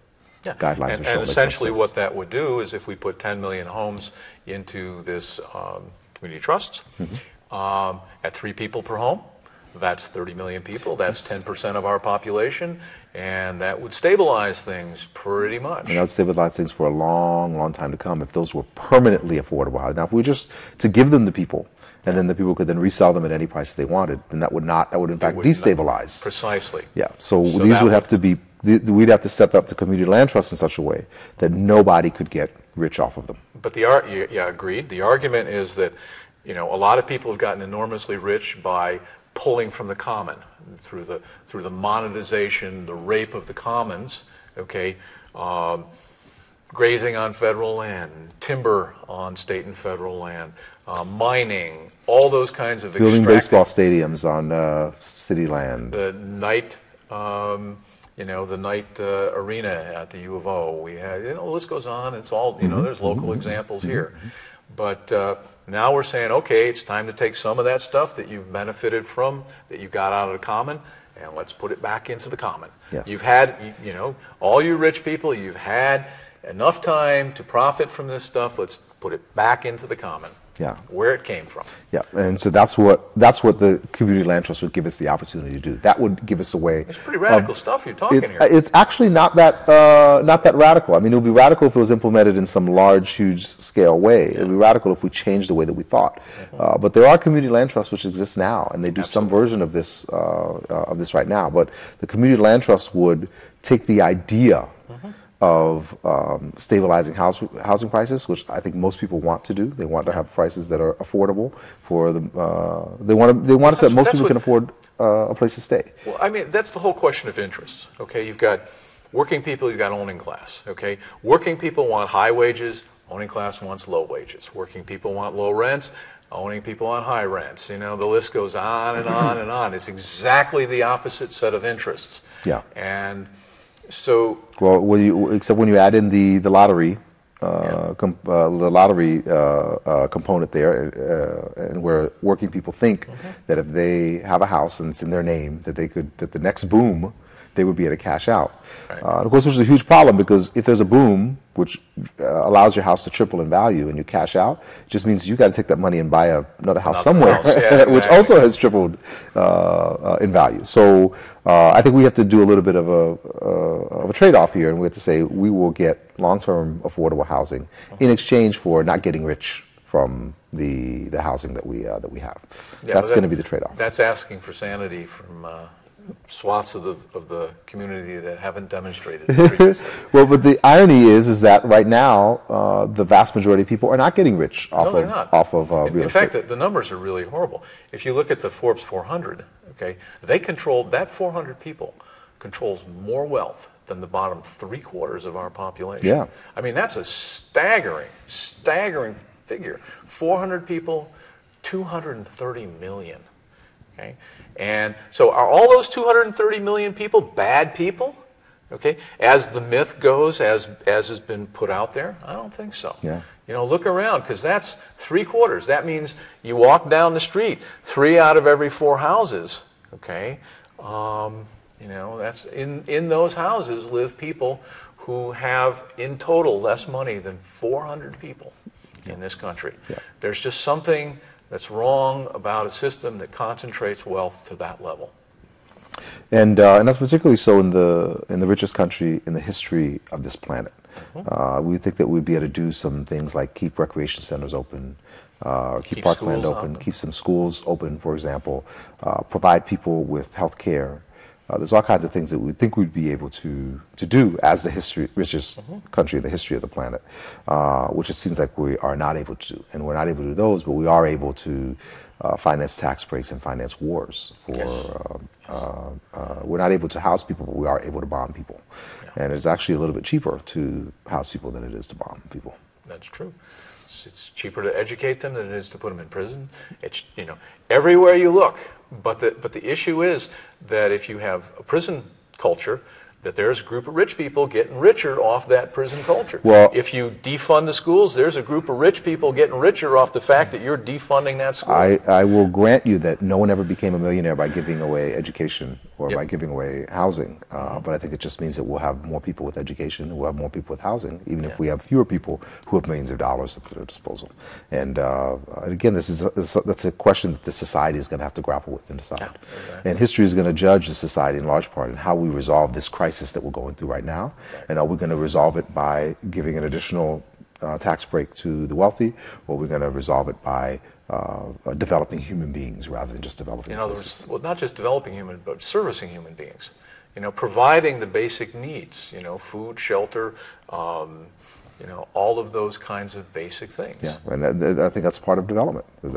guidelines. And essentially what that would do is, if we put 10 million homes into this community trusts, at 3 people per home, that's 30 million people, that's 10% of our population, and that would stabilize things pretty much. And that would stabilize things for a long, long time to come if those were permanently affordable. Now, if we just to give them to people, and then the people could then resell them at any price they wanted, then that would in fact destabilize. Precisely. Yeah, so these would have to be, we'd have to set up the community land trusts in such a way that nobody could get rich off of them. But agreed. The argument is that, a lot of people have gotten enormously rich by pulling from the common through the monetization, the rape of the commons. Grazing on federal land, timber on state and federal land, mining, all those kinds of building baseball stadiums on city land. The night. The night arena at the U of O. We had, the list goes on. It's all, there's local examples here. But now we're saying, okay, it's time to take some of that stuff that you've benefited from, that you got out of the common, and let's put it back into the common. Yes. You've had, all you rich people, you've had enough time to profit from this stuff. Let's put it back into the common. Yeah. where it came from. Yeah, and so that's what the community land trust would give us the opportunity to do. That would give us a way. It's pretty radical stuff you're talking here. It's actually not that radical. I mean, it would be radical if it was implemented in some large, huge scale way. It would be radical if we changed the way that we thought. But there are community land trusts which exist now, and they do some version of this right now. But the community land trust would take the idea of stabilizing housing prices, which I think most people want to do. They want to have prices that are affordable for them. They want so that most people can afford a place to stay. Well, I mean, that's the whole question of interest. Okay, you've got working people, you've got owning class. Okay, working people want high wages, owning class wants low wages. Working people want low rents, owning people want high rents. You know, the list goes on and on and on. It's exactly the opposite set of interests. Yeah. And so, except when you add in the lottery, component there, and where working people think that if they have a house and it's in their name, that the next boom, they would be able to cash out. Right. Of course, which is a huge problem, because if there's a boom which allows your house to triple in value and you cash out, it just means you got to take that money and buy another house somewhere, exactly. which also has tripled in value. So I think we have to do a little bit of a trade-off here, and we have to say we will get long-term affordable housing in exchange for not getting rich from the housing that we have. Yeah, that's going to be the trade-off. That's asking for sanity from swaths of the community that haven't demonstrated it previously. Well, but the irony is that right now the vast majority of people are not getting rich off of real estate. In fact, the numbers are really horrible. If you look at the Forbes 400, okay, that 400 people controls more wealth than the bottom 3/4 of our population. Yeah. I mean, that's a staggering figure. 400 people, 230 million. Okay, and so are all those 230 million people bad people? Okay, as the myth goes, as has been put out there, I don't think so. Yeah. You know, look around, because that's 3/4. That means you walk down the street, 3 out of every 4 houses. Okay, you know, that's in those houses live people who have in total less money than 400 people in this country. Yeah. There's just something that's wrong about a system that concentrates wealth to that level. And that's particularly so in the richest country in the history of this planet. We think that we'd be able to do some things like keep recreation centers open, keep parkland open, keep some schools open, for example, provide people with health care. There's all kinds of things that we think we'd be able to do as the richest country in the history of the planet, which it seems like we are not able to do. And we're not able to do those, but we are able to finance tax breaks and finance wars. We're not able to house people, but we are able to bomb people. Yeah. And it's actually a little bit cheaper to house people than it is to bomb people. That's true. It's cheaper to educate them than it is to put them in prison. It's, you know, everywhere you look. But the issue is that if you have a prison culture, that there's a group of rich people getting richer off that prison culture. Well, if you defund the schools, there's a group of rich people getting richer off the fact that you're defunding that school. I will grant you that no one ever became a millionaire by giving away education or by giving away housing. But I think it just means that we'll have more people with education, we'll have more people with housing, even if we have fewer people who have millions of dollars at their disposal. And again, that's a question that the society is going to have to grapple with and decide. Yeah, exactly. And history is going to judge the society in large part in how we resolve this crisis that we're going through right now. And are we going to resolve it by giving an additional tax break to the wealthy, or are we going to resolve it by developing human beings rather than just developing In other words, well, not just developing human, but servicing human beings. You know, providing the basic needs, you know, food, shelter, you know, all of those kinds of basic things. Yeah, and I think that's part of development. Is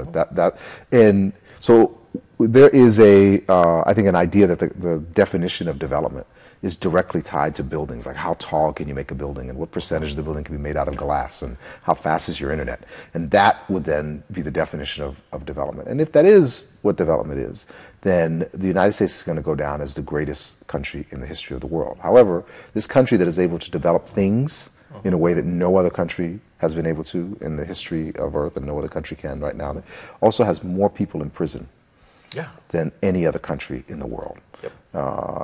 and so there is I think an idea that the definition of development is directly tied to buildings, like how tall can you make a building and what percentage of the building can be made out of glass and how fast is your internet. And that would then be the definition of development. And if that is what development is, then the United States is going to go down as the greatest country in the history of the world. However, this country that is able to develop things in a way that no other country has been able to in the history of Earth, and no other country can right now, also has more people in prison Yeah. than any other country in the world. Yep.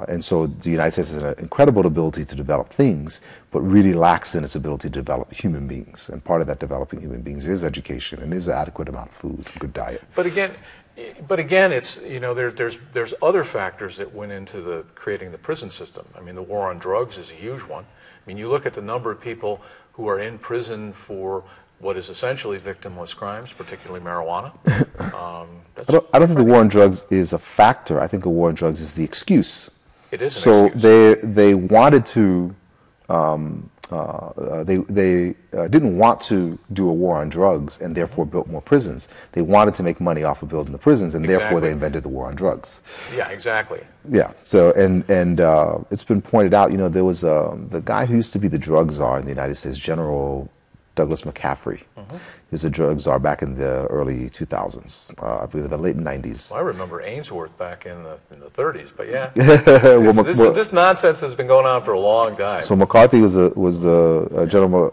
And so the United States has an incredible ability to develop things, but really lacks in its ability to develop human beings. And part of that developing human beings is education and is an adequate amount of food, good diet. But again, it's, you know, there's other factors that went into the creating the prison system. I mean, the war on drugs is a huge one. I mean, you look at the number of people who are in prison for what is essentially victimless crimes, particularly marijuana. I don't think the war on drugs is a factor. I think the war on drugs is the excuse. It is an so excuse. they wanted to. They didn't want to do a war on drugs and therefore built more prisons. They wanted to make money off of building the prisons, and therefore they invented the war on drugs. Yeah, exactly. Yeah. So and it's been pointed out. You know, there was the guy who used to be the drug czar in the United States, General Douglas McCaffrey. He was a drug czar back in the early 2000s, I believe the late 90s. Well, I remember Ainsworth back in the 30s, but yeah. This nonsense has been going on for a long time. So McCarthy was General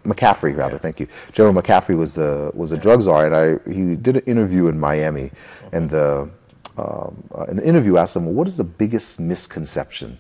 McCaffrey rather. Yeah. Thank you. General McCaffrey was a drug czar, and he did an interview in Miami, and the interview asked him, well, what is the biggest misconception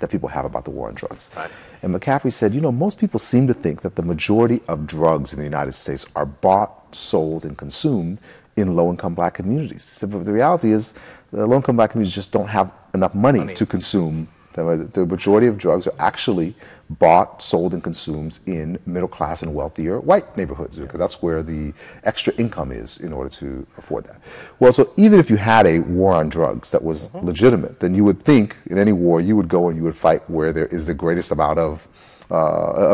that people have about the war on drugs? Right. And McCaffrey said, you know, most people seem to think that the majority of drugs in the United States are bought, sold, and consumed in low-income black communities. He said, but the reality is the low-income black communities just don't have enough money to consume. The majority of drugs are actually bought, sold, and consumed in middle-class and wealthier white neighborhoods, because that's where the extra income is in order to afford that. Well, so even if you had a war on drugs that was legitimate, then you would think in any war you would go and you would fight where there is the greatest amount of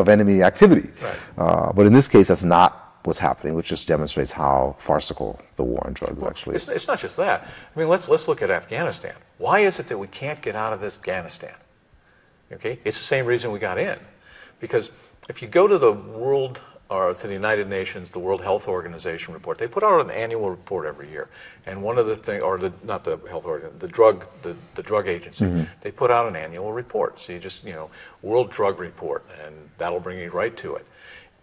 enemy activity. Right. But in this case, that's not what's happening, which just demonstrates how farcical the war on drugs actually is. It's not just that. I mean, let's look at Afghanistan. Why is it that we can't get out of Afghanistan? Okay, it's the same reason we got in, because if you go to the to the United Nations, the World Health Organization report, they put out an annual report every year, and one of the things, or not the health organ, the drug agency, they put out an annual report. So you just, you know, World Drug Report, and that'll bring you right to it.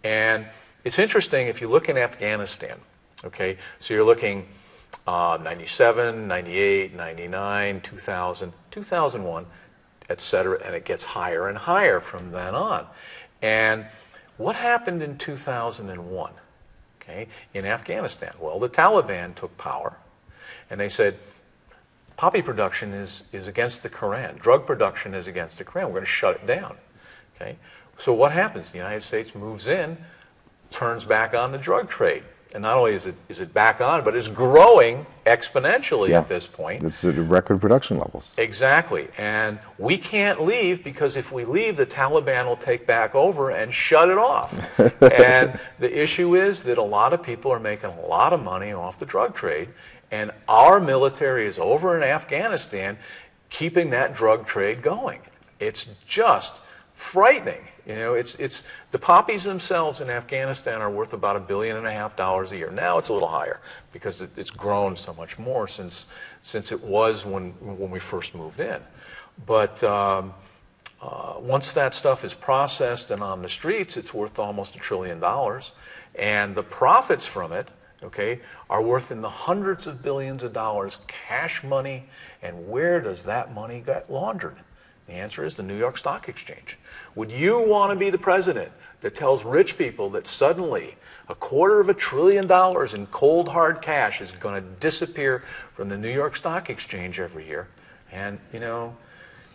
And it's interesting if you look in Afghanistan, okay, so you're looking 97, 98, 99, 2000, 2001, etc., and it gets higher and higher from then on. And what happened in 2001, okay, in Afghanistan? Well, the Taliban took power, and they said, poppy production is against the Quran. Drug production is against the Quran. We're going to shut it down, okay? So what happens? The United States moves in, turns back on the drug trade. And not only is it back on, but it's growing exponentially at this point. It's at record production levels. Exactly. And we can't leave, because if we leave, the Taliban will take back over and shut it off. And the issue is that a lot of people are making a lot of money off the drug trade, and our military is over in Afghanistan keeping that drug trade going. It's just frightening. You know, it's the poppies themselves in Afghanistan are worth about $1.5 billion a year. Now it's a little higher because it's grown so much more since it was when we first moved in. But once that stuff is processed and on the streets, it's worth almost $1 trillion, and the profits from it, okay, are worth in the hundreds of billions of dollars, cash money. And where does that money get laundered? The answer is the New York Stock Exchange. Would you want to be the president that tells rich people that suddenly $250 billion in cold hard cash is going to disappear from the New York Stock Exchange every year? And, you know,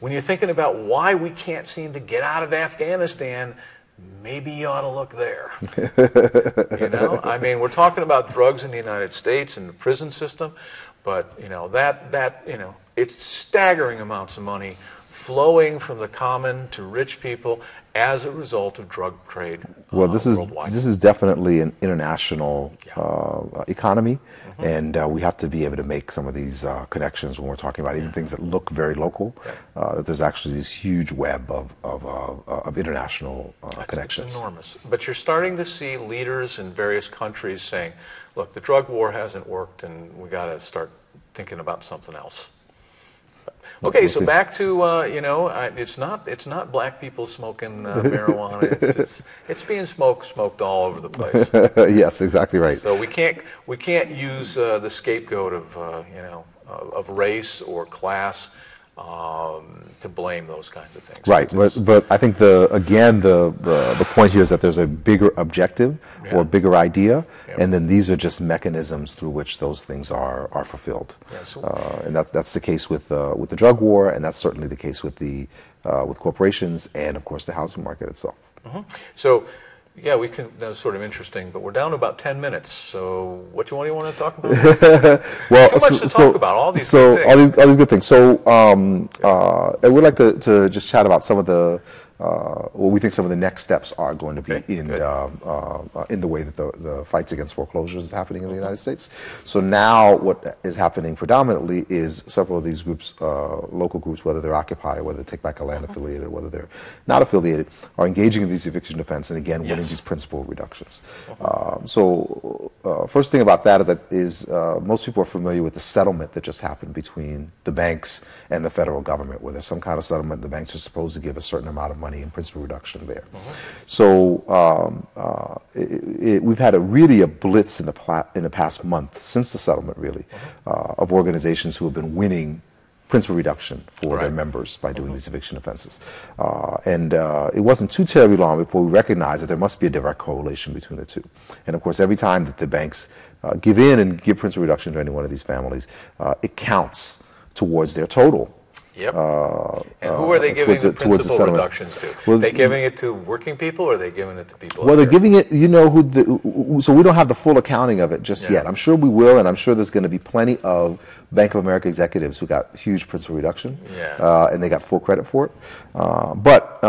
when you're thinking about why we can't seem to get out of Afghanistan, maybe you ought to look there. You know, I mean, we're talking about drugs in the United States and the prison system, but, you know, it's staggering amounts of money flowing from the common to rich people as a result of drug trade worldwide. This is definitely an international economy, and we have to be able to make some of these connections when we're talking about even things that look very local. That there's actually this huge web of international connections. It's enormous. But you're starting to see leaders in various countries saying, "Look, the drug war hasn't worked, and we got to start thinking about something else." Okay, We'll so see. back to it's not black people smoking marijuana. It's being smoked all over the place. Yes, exactly right. So we can't use the scapegoat of of race or class to blame those kinds of things. Right, but I think the point here is that there's a bigger objective or a bigger idea, and then these are just mechanisms through which those things are fulfilled. Yeah, so, And that's the case with the drug war, and that's certainly the case with with corporations, and of course the housing market itself. So, yeah, we can. That was sort of interesting, but we're down to about 10 minutes. So, what do you want to talk about? Well, too much to talk about. All these good things. all these good things. So, I would like to just chat about some of the what we think some of the next steps are going to be in the way that the fights against foreclosures is happening in the United States. So now what is happening predominantly is several of these groups, local groups, whether they're Occupy, whether they Take Back Our Land affiliated, whether they're not affiliated, are engaging in these eviction defense and again winning these principal reductions. First thing about that is most people are familiar with the settlement that just happened between the banks and the federal government, where there's some kind of settlement. The banks are supposed to give a certain amount of money in principal reduction there. So we've had a blitz in the past month since the settlement, really, of organizations who have been winning principal reduction for their members by doing these eviction offenses. And it wasn't too terribly long before we recognized that there must be a direct correlation between the two. And of course, every time that the banks give in and give principal reduction to any one of these families, it counts towards their total. Yep. And who are they giving the principal reductions to? Well, are they giving it to working people, or are they giving it to people? Well, they're giving it, so we don't have the full accounting of it just yet. I'm sure we will, and I'm sure there's going to be plenty of Bank of America executives who got huge principal reduction, and they got full credit for it. But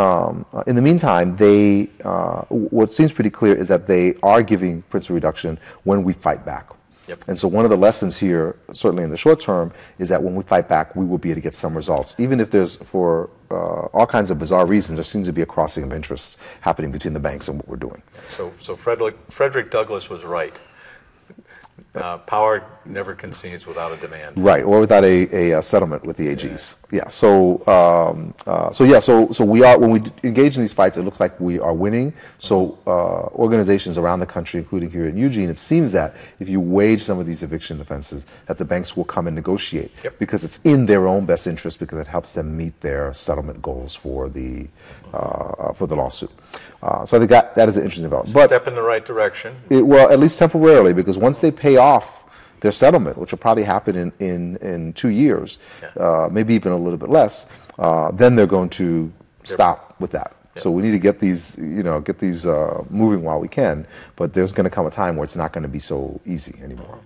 in the meantime, what seems pretty clear is that they are giving principal reduction when we fight back. And so one of the lessons here, certainly in the short term, is that when we fight back, we will be able to get some results. Even if there's, for all kinds of bizarre reasons, there seems to be a crossing of interests happening between the banks and what we're doing. So Frederick Douglass was right. Power never concedes without a demand. Right, or without a settlement with the AGs. So we are, when we engage in these fights, it looks like we are winning. So organizations around the country, including here in Eugene, it seems that if you wage some of these eviction offenses, that the banks will come and negotiate because it's in their own best interest, because it helps them meet their settlement goals for the lawsuit. So I think that is an interesting development. But step in the right direction. Well, at least temporarily, because once they pay off their settlement, which will probably happen in 2 years, maybe even a little bit less, then they're going to stop with that. So we need to get these, moving while we can. But there's going to come a time where it's not going to be so easy anymore.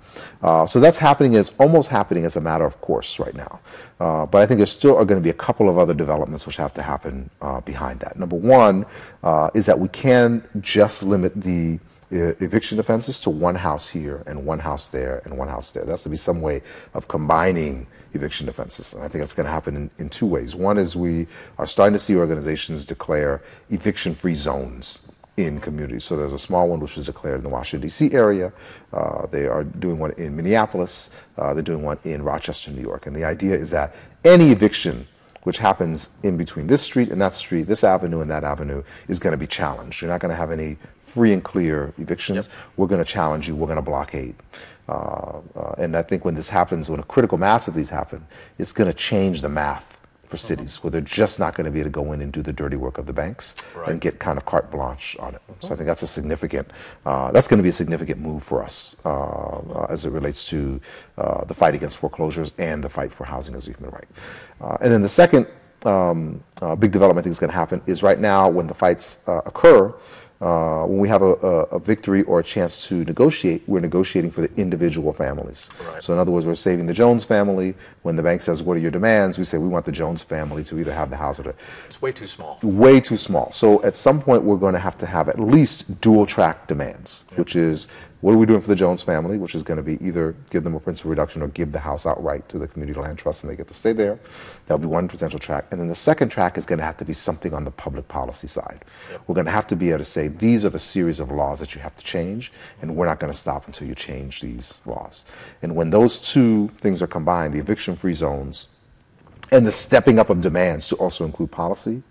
So that's happening. It's almost happening as a matter of course right now. But I think there still are going to be a couple of other developments which have to happen behind that. Number one is that we can just limit the eviction offenses to one house here and one house there and one house there. There has to be some way of combining eviction offenses. And I think that's going to happen in two ways. One is we are starting to see organizations declare eviction-free zones in communities. So there's a small one which was declared in the Washington, D.C. area. They are doing one in Minneapolis. They're doing one in Rochester, New York. And the idea is that any eviction which happens in between this street and that street, this avenue and that avenue, is going to be challenged. You're not going to have any free and clear evictions. We're going to challenge you. We're going to blockade. And I think when this happens, when a critical mass of these happen, it's going to change the math for cities, where they're just not going to be able to go in and do the dirty work of the banks and get kind of carte blanche on it. So I think that's that's going to be a significant move for us as it relates to the fight against foreclosures and the fight for housing as a human right. And then the second big development I think is going to happen is right now when the fights occur, when we have a victory or a chance to negotiate, we're negotiating for the individual families. So in other words, we're saving the Jones family. When the bank says, what are your demands? We say, we want the Jones family to either have the house or it's way too small. Way too small. So at some point, we're going to have at least dual track demands, which is, what are we doing for the Jones family, which is going to be either give them a principal reduction or give the house outright to the community land trust and they get to stay there. That'll be one potential track. And then the second track is going to have to be something on the public policy side. We're going to have to be able to say, these are the series of laws that you have to change, and we're not going to stop until you change these laws. And when those two things are combined, the eviction-free zones and the stepping up of demands to also include policy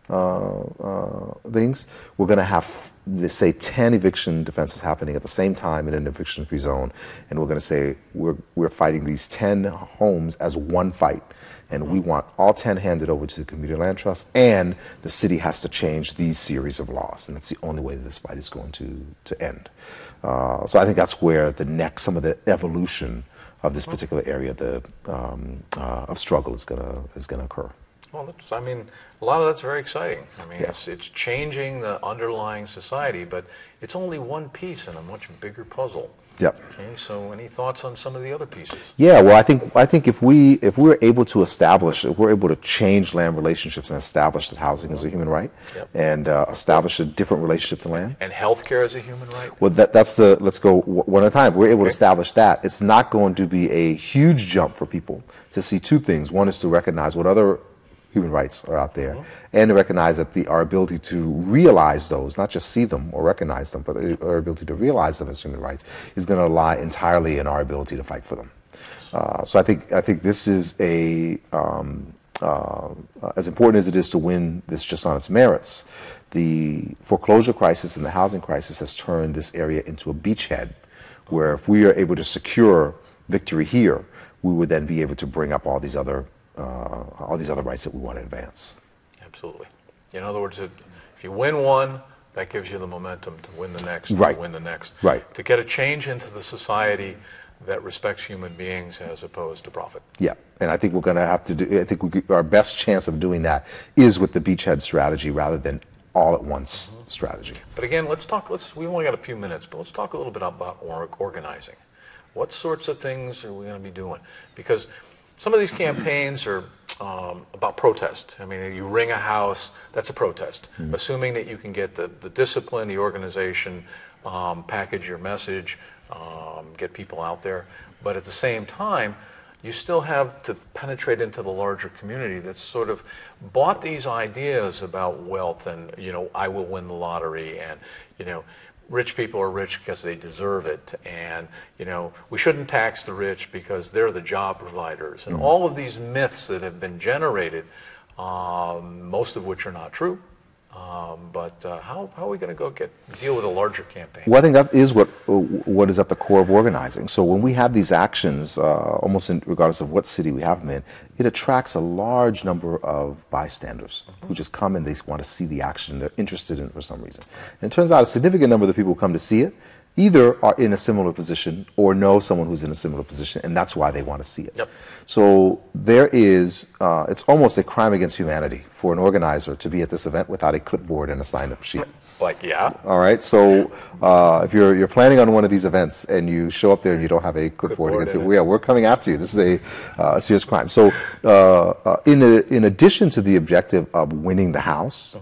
things. We're going to have, let's say, 10 eviction defenses happening at the same time in an eviction-free zone, and we're going to say we're fighting these 10 homes as one fight, and we want all 10 handed over to the Community Land Trust, and the city has to change these series of laws, and that's the only way that this fight is going to end. So I think that's where some of the evolution of this particular area of struggle is going to occur. Well, I mean, a lot of that's very exciting. I mean, it's changing the underlying society, but it's only one piece in a much bigger puzzle. Yep. Okay. So, any thoughts on some of the other pieces? Yeah. Well, I think if we're able to change land relationships and establish that housing is a human right, and establish a different relationship to land, and healthcare is a human right. Well, let's go one at a time. If we're able to establish that, it's not going to be a huge jump for people to see two things. One is to recognize what other human rights are out there, and to recognize that our ability to realize those, not just see them or recognize them, but our ability to realize them as human rights is going to lie entirely in our ability to fight for them. So I think this is as important as it is to win this just on its merits. The foreclosure crisis and the housing crisis has turned this area into a beachhead, where if we are able to secure victory here, we would then be able to bring up all these other rights that we want to advance. Absolutely. In other words, if you win one, that gives you the momentum to win the next, right. to win the next. Right. To get a change into the society that respects human beings as opposed to profit. Yeah, and I think we're going to have to do, I think our best chance of doing that is with the beachhead strategy rather than all at once strategy. But again, we only got a few minutes, but let's talk a little bit about organizing. What sorts of things are we going to be doing? Because some of these campaigns are about protest. I mean, you ring a house, that's a protest. Assuming that you can get the discipline, the organization, package your message, get people out there. But at the same time, you still have to penetrate into the larger community that's sort of bought these ideas about wealth and, I will win the lottery, and, rich people are rich because they deserve it, and we shouldn't tax the rich because they're the job providers, and all of these myths that have been generated, most of which are not true. But how are we going to deal with a larger campaign? Well, I think that is what is at the core of organizing. So when we have these actions, almost regardless of what city we have them in, it attracts a large number of bystanders who just come and they want to see the action. They're interested in it for some reason. And it turns out a significant number of the people who come to see it either are in a similar position or know someone who's in a similar position, and that's why they want to see it. Yep. So there is, it's almost a crime against humanity for an organizer to be at this event without a clipboard and a sign-up sheet. All right. So if you're planning on one of these events and you show up there and you don't have a clipboard, we're coming after you. This is a serious crime. So in addition to the objective of winning the House,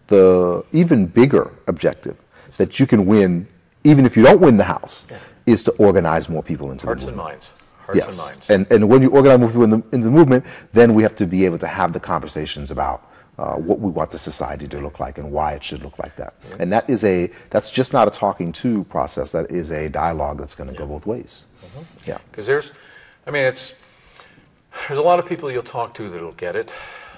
the even bigger objective that you can win even if you don't win the House is to organize more people into the movement. Hearts and minds. And when you organize more people into the movement, then we have to be able to have the conversations about what we want the society to look like and why it should look like that. And that's just not a talking to process. That is a dialogue that's going to go both ways. Yeah. Because there's a lot of people you'll talk to that'll get it.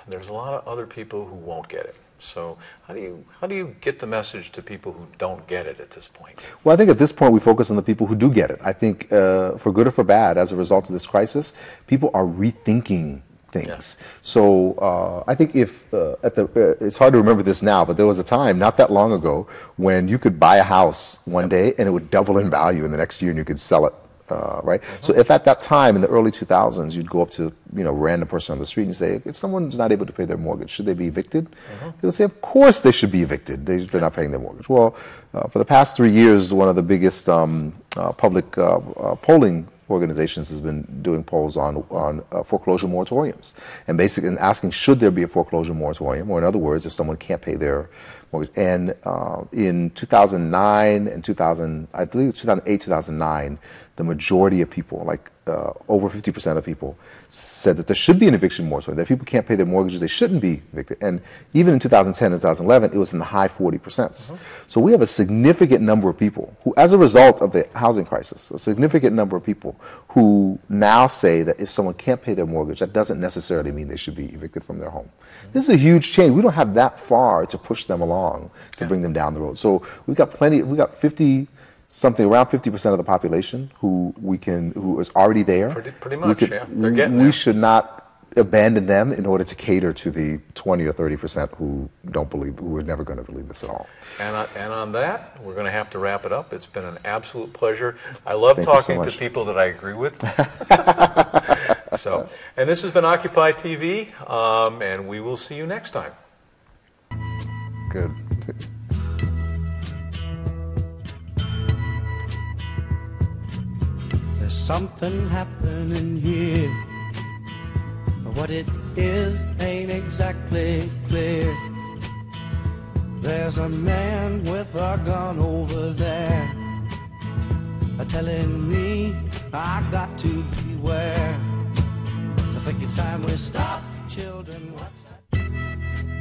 There's a lot of other people who won't get it. So how do you get the message to people who don't get it at this point? Well, I think at this point we focus on the people who do get it. I think for good or for bad, as a result of this crisis, people are rethinking things. So I think it's hard to remember this now, but there was a time not that long ago when you could buy a house one day and it would double in value in the next year and you could sell it. Right? So if at that time in the early 2000s you'd go up to a random person on the street and say, if someone's not able to pay their mortgage, should they be evicted? They would say, of course they should be evicted. They're not paying their mortgage. Well, for the past 3 years, one of the biggest public polling organizations has been doing polls on foreclosure moratoriums, and basically asking, should there be a foreclosure moratorium, or in other words, if someone can't pay their mortgage. And in 2009 and I believe 2008, 2009, the majority of people, like over 50% of people, said that there should be an eviction moratorium, that if people can't pay their mortgages, they shouldn't be evicted. And even in 2010 and 2011, it was in the high 40%. So we have a significant number of people who, as a result of the housing crisis, a significant number of people who now say that if someone can't pay their mortgage, that doesn't necessarily mean they should be evicted from their home. This is a huge change. We don't have that far to push them along, to bring them down the road. So we've got plenty, we've got 50, something around 50% of the population who is already there. Pretty much, yeah. They're getting there. We should not abandon them in order to cater to the 20 or 30% who don't believe, who are never going to believe this at all. And on that, we're going to have to wrap it up. It's been an absolute pleasure. I love talking to people that I agree with. And this has been Occupy TV, and we will see you next time. Good. There's something happening here, but what it is ain't exactly clear. There's a man with a gun over there, telling me I got to beware. I think it's time we stop, children. What's